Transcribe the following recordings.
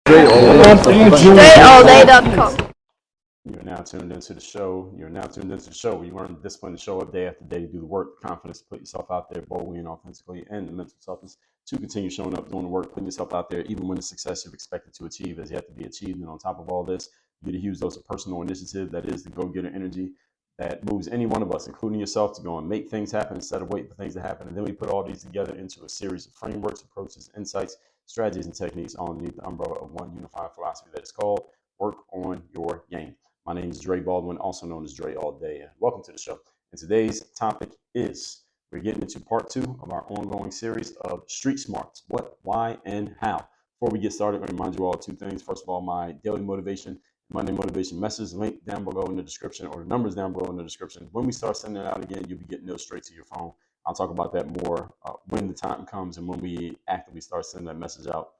DreAllDay.com. You're now tuned into the show. You learn the discipline to show up day after day to do the work, the confidence to put yourself out there boldly and authentically, and the mental toughness to continue showing up, doing the work, putting yourself out there, even when the success you've expected to achieve is yet to be achieved. And on top of all this, you get a huge dose of personal initiative that is the go-getter energy that moves any one of us, including yourself, to go and make things happen instead of waiting for things to happen. And then we put all these together into a series of frameworks, approaches, insights, strategies, and techniques underneath the umbrella of one unified philosophy that is called Work on Your Game. My name is Dre Baldwin, also known as Dre All Day. Welcome to the show. And today's topic is, we're getting into part 2 of our ongoing series of Street Smarts: what, why, and how. Before we get started, I want to remind you all 2 things. First of all, my daily motivation, Monday motivation message link down below in the description, or the numbers down below in the description. When we start sending it out again, you'll be getting those straight to your phone. I'll talk about that more when the time comes and when we actively start sending that message out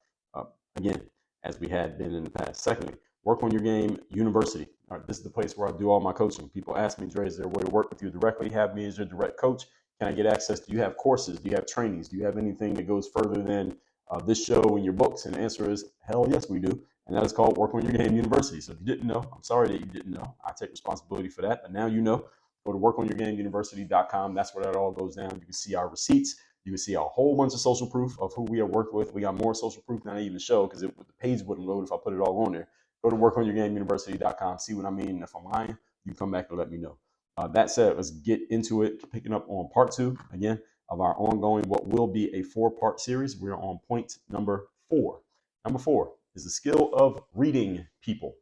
again, as we had been in the past. Secondly, Work on Your Game University. All right, this is the place where I do all my coaching. People ask me, Dre, is there a way to work with you directly? Have me as your direct coach? Can I get access? Do you have courses? Do you have trainings? Do you have anything that goes further than this show and your books? And the answer is, hell yes, we do. And that is called Work on Your Game University. So if you didn't know, I'm sorry that you didn't know. I take responsibility for that. But now you know. Go to workonyourgameuniversity.com. That's where that all goes down. You can see our receipts. You can see a whole bunch of social proof of who we have worked with. We got more social proof than I even show, because the page wouldn't load if I put it all on there. Go to workonyourgameuniversity.com. See what I mean. If I'm lying, you can come back and let me know. That said, let's get into it. Picking up on part 2, again, of our ongoing, what will be a 4-part series. We're on point number 4. Number 4 is the skill of reading people.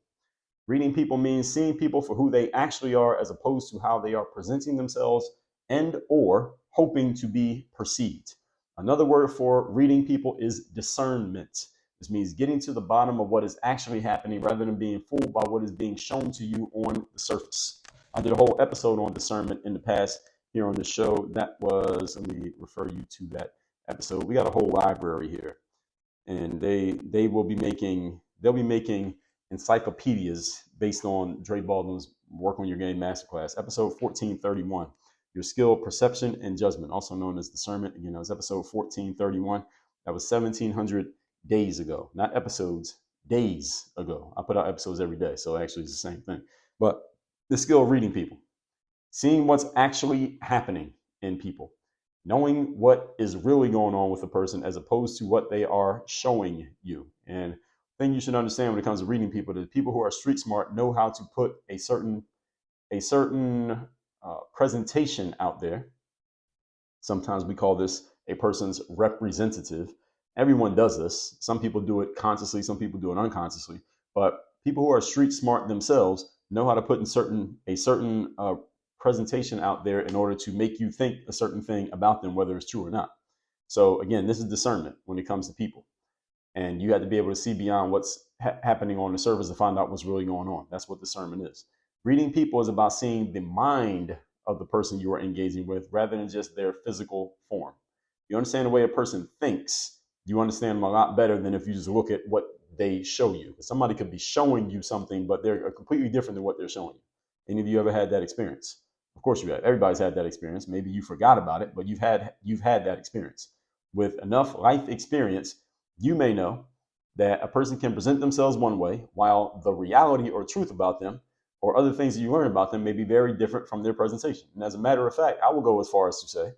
Reading people means seeing people for who they actually are, as opposed to how they are presenting themselves and or hoping to be perceived. Another word for reading people is discernment. This means getting to the bottom of what is actually happening rather than being fooled by what is being shown to you on the surface. I did a whole episode on discernment in the past here on the show. That was, let me refer you to that episode. We got a whole library here, and they'll be making encyclopedias based on Dre Baldwin's Work on Your Game Masterclass, episode 1431. Your skill, perception, and judgment, also known as discernment. Again, that was episode 1431. That was 1700 days ago, not episodes, days ago. I put out episodes every day, so actually it's the same thing. But the skill of reading people, seeing what's actually happening in people, knowing what is really going on with a person as opposed to what they are showing you. And the thing you should understand when it comes to reading people, that people who are street smart know how to put a certain presentation out there. Sometimes we call this a person's representative. Everyone does this. Some people do it consciously, some people do it unconsciously. But people who are street smart themselves know how to put in a certain presentation out there in order to make you think a certain thing about them, whether it's true or not. So again, this is discernment when it comes to people. And you have to be able to see beyond what's happening on the surface to find out what's really going on. That's what discernment is. Reading people is about seeing the mind of the person you are engaging with rather than just their physical form. You understand the way a person thinks, you understand them a lot better than if you just look at what they show you. Somebody could be showing you something, but they're completely different than what they're showing you. Any of you ever had that experience? Of course you have. Everybody's had that experience. Maybe you forgot about it, but you've had that experience. With enough life experience, you may know that a person can present themselves one way, while the reality or truth about them or other things that you learn about them may be very different from their presentation. And as a matter of fact, I will go as far as to say,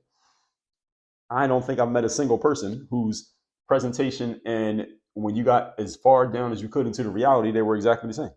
I don't think I've met a single person whose presentation and when you got as far down as you could into the reality, they were exactly the same.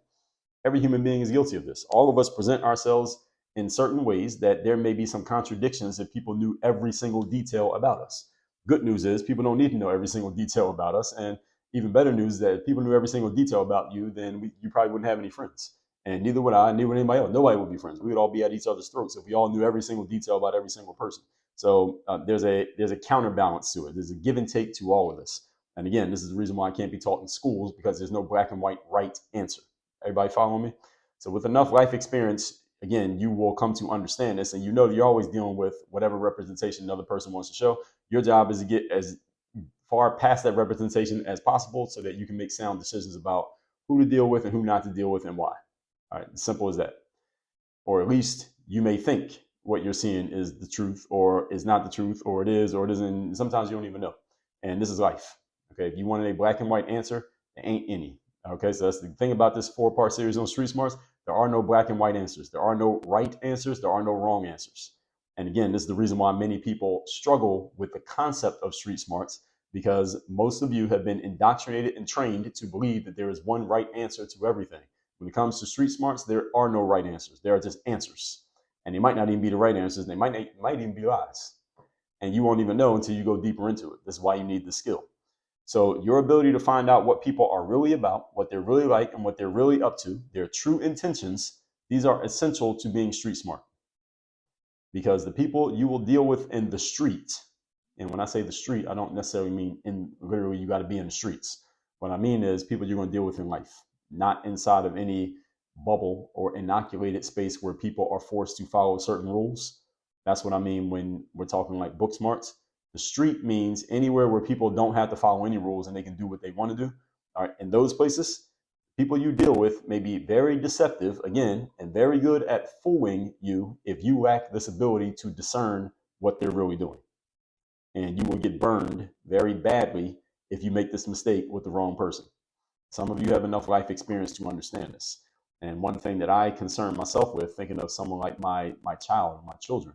Every human being is guilty of this. All of us present ourselves in certain ways that there may be some contradictions if people knew every single detail about us. Good news is people don't need to know every single detail about us. And even better news is that if people knew every single detail about you, then you probably wouldn't have any friends. And neither would I, neither would anybody else. Nobody would be friends. We would all be at each other's throats if we all knew every single detail about every single person. So there's a counterbalance to it. There's a give and take to all of this. And again, this is the reason why I can't be taught in schools, because there's no black and white right answer. Everybody following me? So with enough life experience, again, you will come to understand this, and you know that you're always dealing with whatever representation another person wants to show. Your job is to get as far past that representation as possible so that you can make sound decisions about who to deal with and who not to deal with and why. All right, simple as that. Or at least you may think what you're seeing is the truth or is not the truth, or it is or it isn't. Sometimes you don't even know. And this is life. Okay, if you wanted a black and white answer, There ain't any. Okay, so that's the thing about this 4-part series on street smarts. There are no black and white answers. There are no right answers. There are no wrong answers. And again, this is the reason why many people struggle with the concept of street smarts, because most of you have been indoctrinated and trained to believe that there is one right answer to everything. When it comes to street smarts, there are no right answers. There are just answers. And they might not even be the right answers. They might even be lies. And you won't even know until you go deeper into it. That's why you need the skill. So your ability to find out what people are really about, what they're really like, and what they're really up to, their true intentions, these are essential to being street smart. Because the people you will deal with in the street, and when I say the street, I don't necessarily mean in literally you got to be in the streets. What I mean is people you're going to deal with in life, not inside of any bubble or inoculated space where people are forced to follow certain rules. That's what I mean when we're talking like book smarts. The street means anywhere where people don't have to follow any rules and they can do what they want to do. All right, in those places, people you deal with may be very deceptive, again, and very good at fooling you if you lack this ability to discern what they're really doing. And you will get burned very badly if you make this mistake with the wrong person. Some of you have enough life experience to understand this. And one thing that I concern myself with, thinking of someone like my child or my children,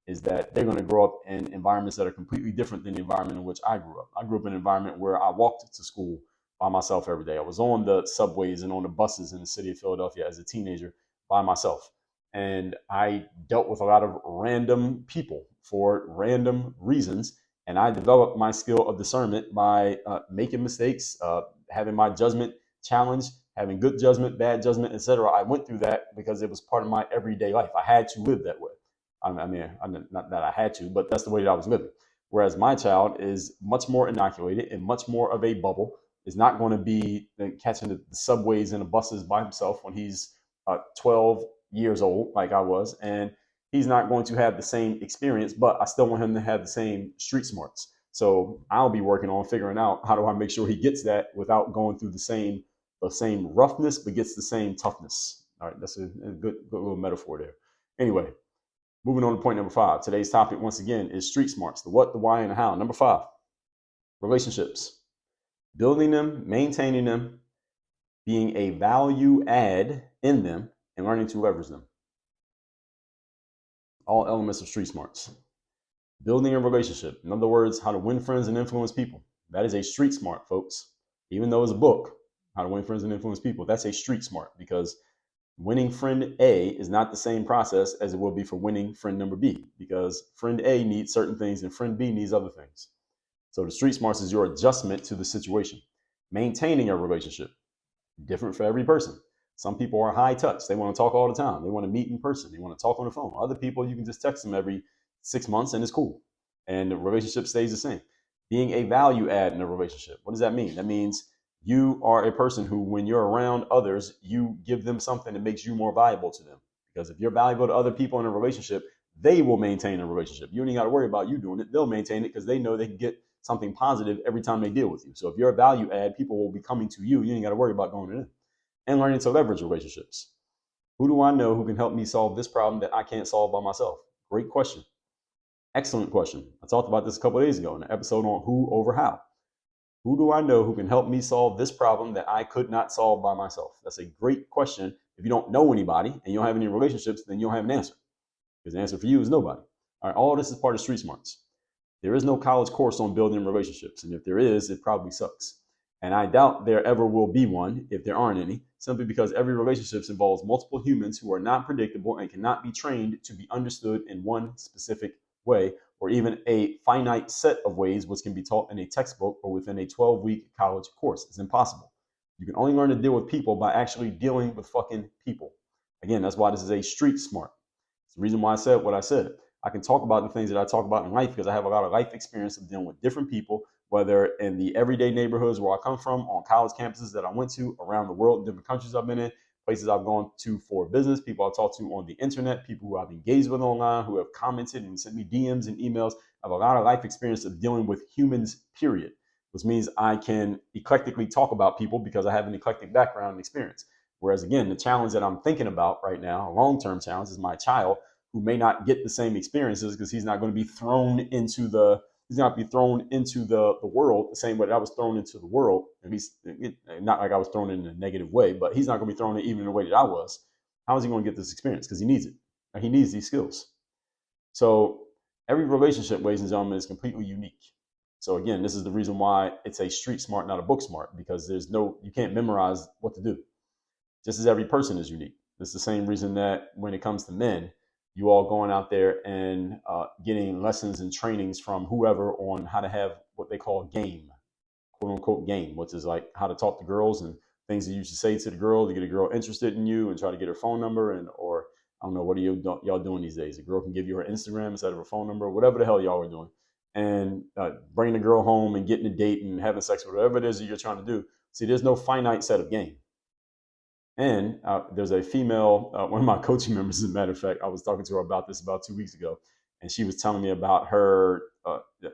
is that they're going to grow up in environments that are completely different than the environment in which I grew up. I grew up in an environment where I walked to school by myself every day. I was on the subways and on the buses in the city of Philadelphia as a teenager by myself. And I dealt with a lot of random people for random reasons. And I developed my skill of discernment by making mistakes, having my judgment challenged, having good judgment, bad judgment, etc. I went through that because it was part of my everyday life. I had to live that way. I mean, not that I had to, but that's the way that I was living. Whereas my child is much more inoculated and much more of a bubble, is not going to be catching the subways and the buses by himself when he's 12 years old, like I was. And he's not going to have the same experience, but I still want him to have the same street smarts. So I'll be working on figuring out how do I make sure he gets that without going through the same roughness, but gets the same toughness. All right, that's a good little metaphor there. Anyway, moving on to point number 5. Today's topic, once again, is street smarts, the what, the why, and the how. Number 5, relationships. Building them, maintaining them, being a value add in them, and learning to leverage them. All elements of street smarts. Building a relationship. In other words, how to win friends and influence people. That is a street smart, folks. Even though it's a book, How to Win Friends and Influence People, that's a street smart, because winning friend A is not the same process as it will be for winning friend number B, because friend A needs certain things and friend B needs other things. So the street smarts is your adjustment to the situation. Maintaining a relationship, different for every person. Some people are high touch. They want to talk all the time. They want to meet in person. They want to talk on the phone. Other people, you can just text them every 6 months and it's cool. And the relationship stays the same. Being a value add in a relationship. What does that mean? That means you are a person who, when you're around others, you give them something that makes you more valuable to them. Because if you're valuable to other people in a relationship, they will maintain a relationship. You ain't got to worry about you doing it. They'll maintain it because they know they can get something positive every time they deal with you. So if you're a value add, people will be coming to you. You ain't got to worry about going to them. And learning to leverage relationships. Who do I know who can help me solve this problem that I can't solve by myself? Great question. Excellent question. I talked about this a couple of days ago in an episode on who over how. Who do I know who can help me solve this problem that I could not solve by myself? That's a great question. If you don't know anybody and you don't have any relationships, then you don't have an answer. Because the answer for you is nobody. All right, all this is part of street smarts. There is no college course on building relationships. And if there is, it probably sucks. And I doubt there ever will be one if there aren't any, simply because every relationship involves multiple humans who are not predictable and cannot be trained to be understood in one specific way, or even a finite set of ways which can be taught in a textbook or within a 12-week college course. It's impossible. You can only learn to deal with people by actually dealing with fucking people. Again, that's why this is a street smart. It's the reason why I said what I said. I can talk about the things that I talk about in life because I have a lot of life experience of dealing with different people, whether in the everyday neighborhoods where I come from, on college campuses that I went to, around the world, in different countries I've been in, places I've gone to for business, people I've talked to on the internet, people who I've engaged with online, who have commented and sent me DMs and emails. I have a lot of life experience of dealing with humans, period, which means I can eclectically talk about people because I have an eclectic background and experience. Whereas again, the challenge that I'm thinking about right now, a long-term challenge, is my child, who may not get the same experiences because he's not going to be thrown into the He's not be thrown into the world the same way that I was thrown into the world. At least not like I was thrown in a negative way, but he's not going to be thrown in even in the way that I was. How is he going to get this experience? Because he needs it. He needs these skills. So every relationship, ladies and gentlemen, is completely unique. So again, this is the reason why it's a street smart, not a book smart, because you can't memorize what to do. Just as every person is unique. It's the same reason that when it comes to men, you all going out there and getting lessons and trainings from whoever on how to have what they call game, quote unquote game, which is like how to talk to girls and things that you should say to the girl to get a girl interested in you and try to get her phone number or I don't know, what are y'all doing these days? A girl can give you her Instagram instead of her phone number, whatever the hell y'all are doing, and bring the girl home and getting a date and having sex with whatever it is that you're trying to do. See, there's no finite set of game. And there's a female, one of my coaching members, as a matter of fact, I was talking to her about this about 2 weeks ago, and she was telling me about her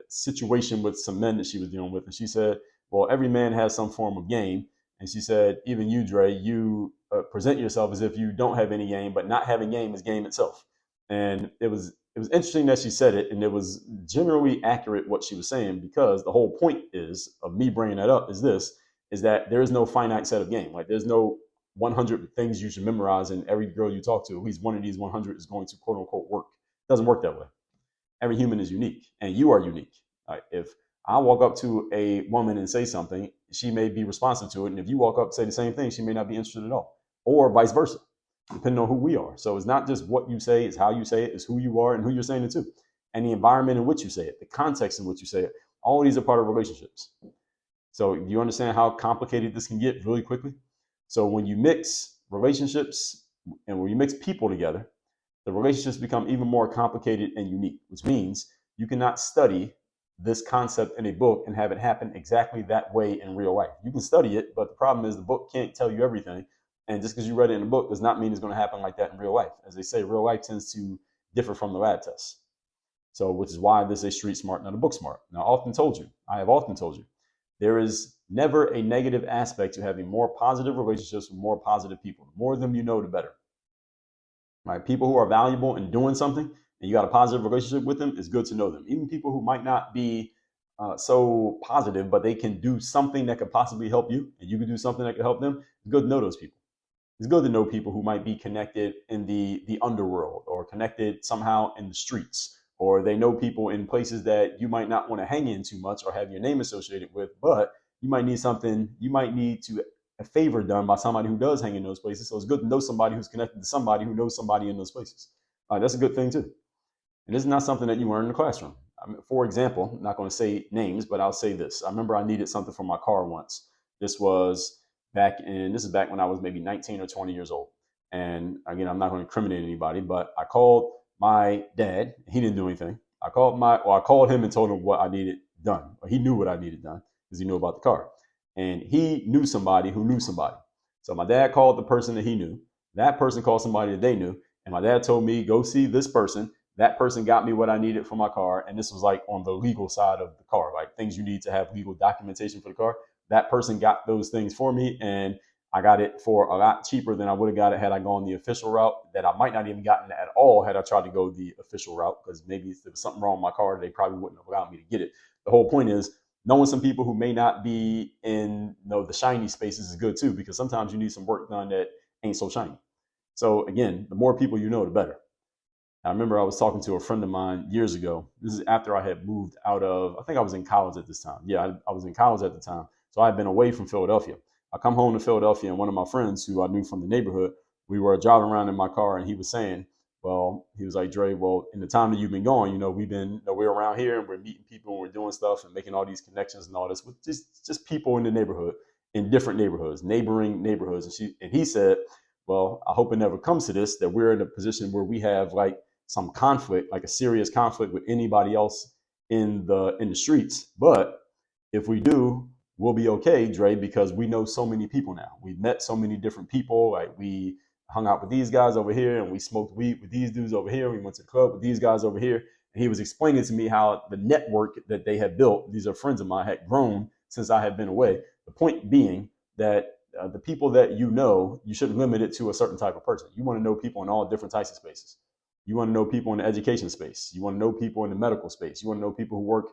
situation with some men that she was dealing with. And she said, well, every man has some form of game. And she said, even you, Dre, you present yourself as if you don't have any game, but not having game is game itself. And it was interesting that she said it, and it was generally accurate what she was saying, because the whole point is of me bringing that up is that there is no finite set of game. Like there's no 100 things you should memorize, and every girl you talk to, at least one of these 100 is going to quote unquote work. It doesn't work that way. Every human is unique, and you are unique. If I walk up to a woman and say something, she may be responsive to it, and if you walk up and say the same thing, she may not be interested at all, or vice versa, depending on who we are. So it's not just what you say, it's how you say it, it's who you are and who you're saying it to, and the environment in which you say it, the context in which you say it. All these are part of relationships. So do you understand how complicated this can get really quickly? So when you mix relationships and when you mix people together, the relationships become even more complicated and unique, which means you cannot study this concept in a book and have it happen exactly that way in real life. You can study it, but the problem is the book can't tell you everything. And just because you read it in a book does not mean it's going to happen like that in real life. As they say, real life tends to differ from the lab tests. So, which is why this is a street smart, not a book smart. Now, I have often told you, there is never a negative aspect to having more positive relationships with more positive people. The more of them you know, the better. Right? People who are valuable in doing something and you got a positive relationship with them, it's good to know them. Even people who might not be so positive, but they can do something that could possibly help you, and you can do something that could help them. It's good to know those people. It's good to know people who might be connected in the underworld or connected somehow in the streets, or they know people in places that you might not want to hang in too much or have your name associated with, but you might need a favor done by somebody who does hang in those places. So it's good to know somebody who's connected to somebody who knows somebody in those places. That's a good thing too. And this is not something that you learn in the classroom. For example, I'm not going to say names, but I'll say this. I remember I needed something for my car once. This is back when I was maybe 19 or 20 years old. And again, I'm not going to incriminate anybody, but I called my dad. He didn't do anything. I called him and told him what I needed done. He knew what I needed done because he knew about the car. And he knew somebody who knew somebody. So my dad called the person that he knew. That person called somebody that they knew. And my dad told me, go see this person. That person got me what I needed for my car. And this was like on the legal side of the car, like things you need to have legal documentation for the car. That person got those things for me. And I got it for a lot cheaper than I would have got it had I gone the official route, that I might not even gotten at all had I tried to go the official route, because maybe there was something wrong with my car. They probably wouldn't have allowed me to get it. The whole point is knowing some people who may not be in the shiny spaces is good too, because sometimes you need some work done that ain't so shiny. So again, the more people you know, the better. I remember I was talking to a friend of mine years ago. This is after I had moved out of, I think I was in college at this time. Yeah, I was in college at the time. So I had been away from Philadelphia. I come home to Philadelphia, and one of my friends who I knew from the neighborhood, we were driving around in my car, and he was saying, well, he was like, Dre, well, in the time that you've been gone, we're around here and we're meeting people and we're doing stuff and making all these connections and all this with just people in the neighborhood, in different neighborhoods, neighboring neighborhoods. And he said, well, I hope it never comes to this, that we're in a position where we have like some conflict, like a serious conflict with anybody else in the streets. But if we do, we'll be okay, Dre, because we know so many people now. We've met so many different people. Like we hung out with these guys over here and we smoked weed with these dudes over here. We went to the club with these guys over here. And he was explaining to me how the network that they had built, these are friends of mine, had grown since I had been away. The point being that the people that you shouldn't limit it to a certain type of person. You want to know people in all different types of spaces. You want to know people in the education space. You want to know people in the medical space. You want to know people who work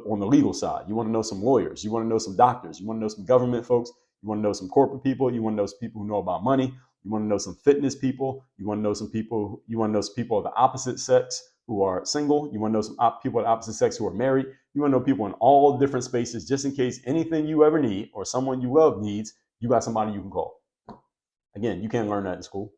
on the legal side. You want to know some lawyers. You want to know some doctors. You want to know some government folks. You want to know some corporate people. You want to know some people who know about money. You want to know some fitness people. You want to know some people. You want to know some people of the opposite sex who are single. You want to know some people of the opposite sex who are married. You want to know people in all different spaces, just in case anything you ever need or someone you love needs, you got somebody you can call. Again, you can't learn that in school.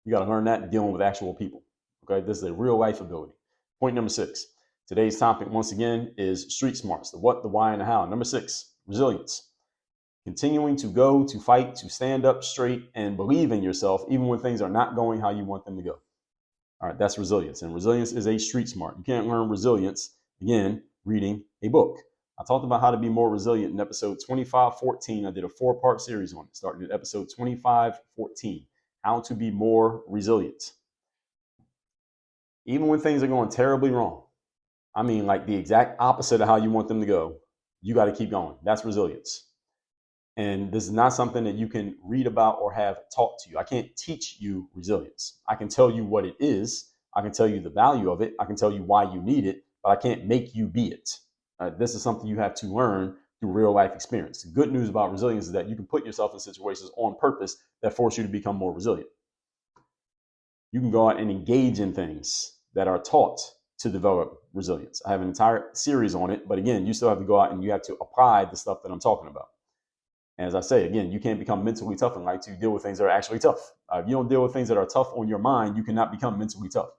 You got to learn that in dealing with actual people. Okay, this is a real life ability. Point number 6. Today's topic, once again, is street smarts, the what, the why, and the how. Number 6, resilience. Continuing to go, to fight, to stand up straight and believe in yourself, even when things are not going how you want them to go. All right, that's resilience. And resilience is a street smart. You can't learn resilience, again, reading a book. I talked about how to be more resilient in episode 2514. I did a 4-part series on it, starting at episode 2514, how to be more resilient. Even when things are going terribly wrong, I mean, like the exact opposite of how you want them to go, you got to keep going. That's resilience. And this is not something that you can read about or have taught to you. I can't teach you resilience. I can tell you what it is. I can tell you the value of it. I can tell you why you need it, but I can't make you be it. This is something you have to learn through real life experience. The good news about resilience is that you can put yourself in situations on purpose that force you to become more resilient. You can go out and engage in things that are taught to develop resilience. I have an entire series on it, but again, you still have to go out and you have to apply the stuff that I'm talking about. And as I say, again, you can't become mentally tough in life to deal with things that are actually tough. If you don't deal with things that are tough on your mind, you cannot become mentally tough.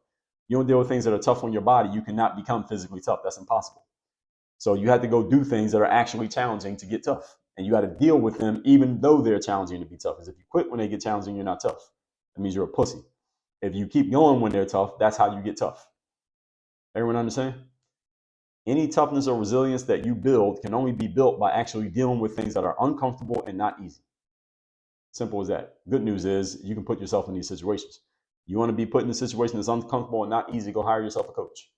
You don't deal with things that are tough on your body, you cannot become physically tough. That's impossible. So you have to go do things that are actually challenging to get tough. And you got to deal with them even though they're challenging to be tough. Because if you quit when they get challenging, you're not tough. That means you're a pussy. If you keep going when they're tough, that's how you get tough. Everyone understand? Any toughness or resilience that you build can only be built by actually dealing with things that are uncomfortable and not easy. Simple as that. Good news is you can put yourself in these situations. You want to be put in a situation that's uncomfortable and not easy, go hire yourself a coach.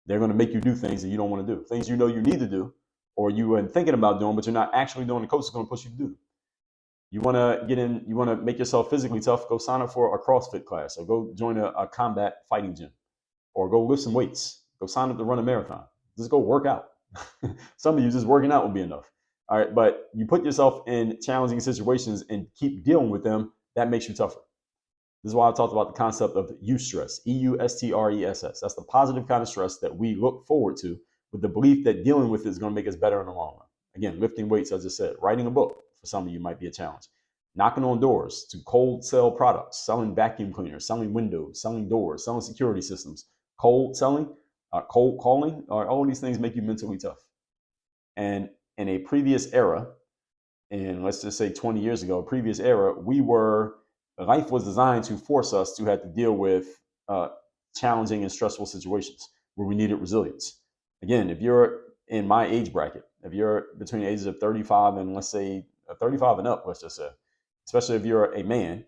They're going to make you do things that you don't want to do. Things you know you need to do or you are thinking about doing, but you're not actually doing. The coach is going to push you to do them. You want to get in, you want to make yourself physically tough, go sign up for a CrossFit class or go join a combat fighting gym or go lift some weights. Go sign up to run a marathon. Just go work out. Some of you just working out will be enough. All right. But you put yourself in challenging situations and keep dealing with them. That makes you tougher. This is why I talked about the concept of eustress, EUSTRESS. That's the positive kind of stress that we look forward to with the belief that dealing with it is going to make us better in the long run. Again, lifting weights, as I said, writing a book for some of you might be a challenge. Knocking on doors to cold sell products, selling vacuum cleaners, selling windows, selling doors, selling security systems, cold selling, cold calling, all these things make you mentally tough. And in a previous era, and let's just say 20 years ago, previous era, life was designed to force us to have to deal with challenging and stressful situations where we needed resilience. Again, if you're in my age bracket, if you're between the ages of 35 and let's say 35 and up, let's just say, especially if you're a man,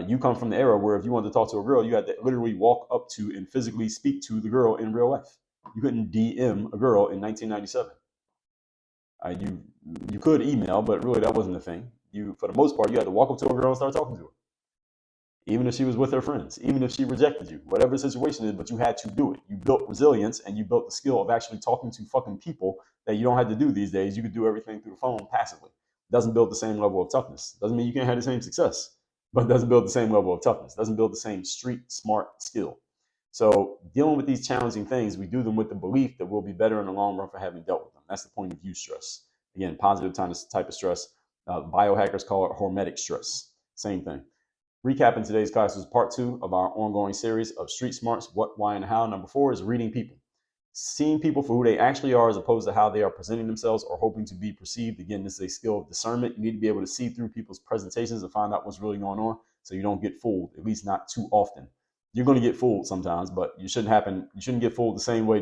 you come from the era where if you wanted to talk to a girl, you had to literally walk up to and physically speak to the girl in real life. You couldn't DM a girl in 1997. You could email, but really that wasn't the thing. For the most part, you had to walk up to a girl and start talking to her. Even if she was with her friends, even if she rejected you, whatever the situation is, but you had to do it. You built resilience and you built the skill of actually talking to fucking people that you don't have to do these days. You could do everything through the phone passively. Doesn't build the same level of toughness. Doesn't mean you can't have the same success, but it doesn't build the same level of toughness. Doesn't build the same street smart skill. So dealing with these challenging things, we do them with the belief that we'll be better in the long run for having dealt with them. That's the point of eustress. Again, positive type of stress. Biohackers call it hormetic stress. Same thing. Recapping today's class is part 2 of our ongoing series of street smarts, what, why, and how. Number 4 is reading people. Seeing people for who they actually are as opposed to how they are presenting themselves or hoping to be perceived. Again, this is a skill of discernment. You need to be able to see through people's presentations and find out what's really going on so you don't get fooled, at least not too often. You're going to get fooled sometimes, but you shouldn't get fooled the same way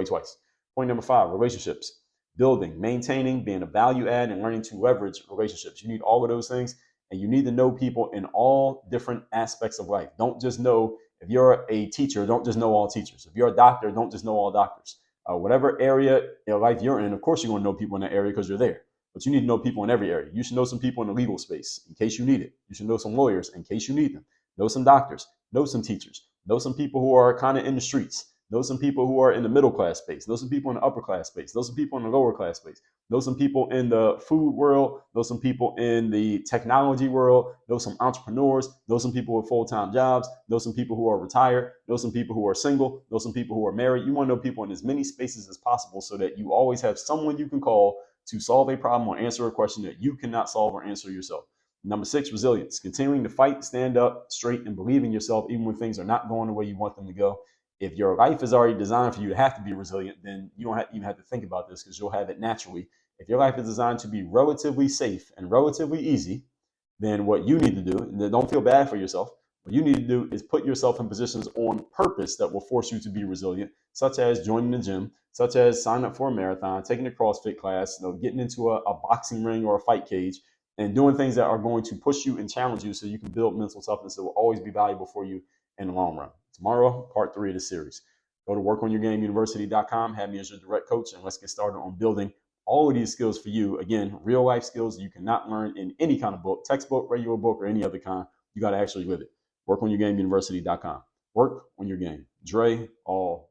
twice. Point number 5, relationships. Building, maintaining, being a value add, and learning to leverage relationships. You need all of those things, and you need to know people in all different aspects of life. Don't just know, if you're a teacher, don't just know all teachers. If you're a doctor, don't just know all doctors. Whatever area of life you're in, of course you're going to know people in that area because you're there. But you need to know people in every area. You should know some people in the legal space in case you need it. You should know some lawyers in case you need them. Know some doctors. Know some teachers. Know some people who are kind of in the streets. Those are some people who are in the middle class space. Those are people in the upper class space. Those are people in the lower class space. Those are some people in the food world. Those are some people in the technology world. Those are some entrepreneurs. Those are some people with full-time jobs. Those are some people who are retired. Those are some people who are single. Those are some people who are married. You want to know people in as many spaces as possible so that you always have someone you can call to solve a problem or answer a question that you cannot solve or answer yourself. Number 6, resilience. Continuing to fight, stand up straight, and believe in yourself even when things are not going the way you want them to go. If your life is already designed for you to have to be resilient, then you don't even have to think about this because you'll have it naturally. If your life is designed to be relatively safe and relatively easy, then what you need to do, and don't feel bad for yourself, what you need to do is put yourself in positions on purpose that will force you to be resilient, such as joining the gym, such as signing up for a marathon, taking a CrossFit class, getting into a boxing ring or a fight cage, and doing things that are going to push you and challenge you so you can build mental toughness that will always be valuable for you in the long run. Tomorrow, part 3 of the series. Go to workonyourgameuniversity.com, have me as your direct coach, and let's get started on building all of these skills for you. Again, real life skills you cannot learn in any kind of book, textbook, regular book, or any other kind. You got to actually live it. Workonyourgameuniversity.com. Work on your game. Dre, all